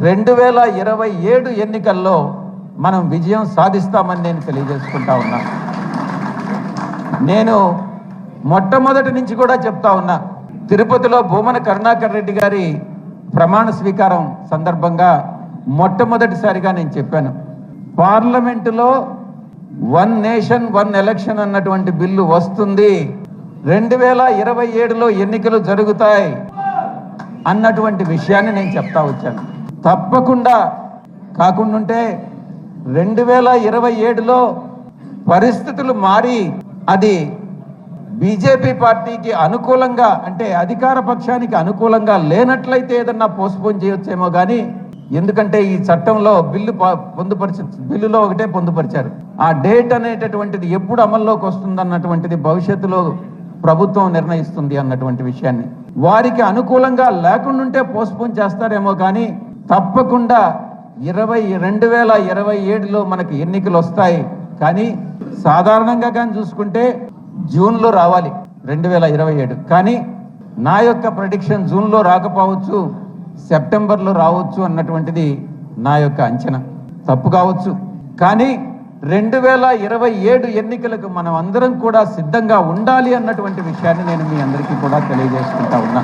2027 ఎన్నికల్లో మనం విజయం సాధిస్తామని నేను తెలియజేసుకుంటా ఉన్నా. నేను మొట్టమొదటి నుంచి కూడా చెప్తా ఉన్నా, తిరుపతిలో భూమన కరుణాకర్ రెడ్డి గారి ప్రమాణ స్వీకారం సందర్భంగా మొట్టమొదటిసారిగా నేను చెప్పాను, పార్లమెంటులో 1 నేషన్ 1 ఎలక్షన్ అన్నటువంటి బిల్లు వస్తుంది, 2027లో ఎన్నికలు జరుగుతాయి అన్నటువంటి విషయాన్ని నేను చెప్తా వచ్చాను. తప్పకుండా కాకుండా 2027లో పరిస్థితులు మారి అది బీజేపీ పార్టీకి అనుకూలంగా, అంటే అధికార పక్షానికి అనుకూలంగా లేనట్లయితే ఏదన్నా పోస్ట్పోన్ చేయొచ్చేమో కానీ, ఎందుకంటే ఈ చట్టంలో బిల్లులో ఒకటే పొందుపరిచారు, ఆ డేట్ అనేటటువంటిది ఎప్పుడు అమల్లోకి వస్తుందన్నటువంటిది భవిష్యత్తులో ప్రభుత్వం నిర్ణయిస్తుంది అన్నటువంటి విషయాన్ని. వారికి అనుకూలంగా లేకుండా పోస్ట్పోన్ చేస్తారేమో కానీ తప్పకుండా 2027లో మనకి ఎన్నికలు వస్తాయి. కానీ సాధారణంగా కానీ చూసుకుంటే జూన్లో రావాలి 2027, కానీ నా యొక్క ప్రెడిక్షన్ జూన్లో రాకపోవచ్చు, సెప్టెంబర్లో రావచ్చు అన్నటువంటిది నా యొక్క అంచనా. తప్పు కావచ్చు, కానీ 2027 ఎన్నికలకు మనం అందరం కూడా సిద్ధంగా ఉండాలి అన్నటువంటి విషయాన్ని నేను మీ అందరికీ కూడా తెలియజేసుకుంటా ఉన్నా.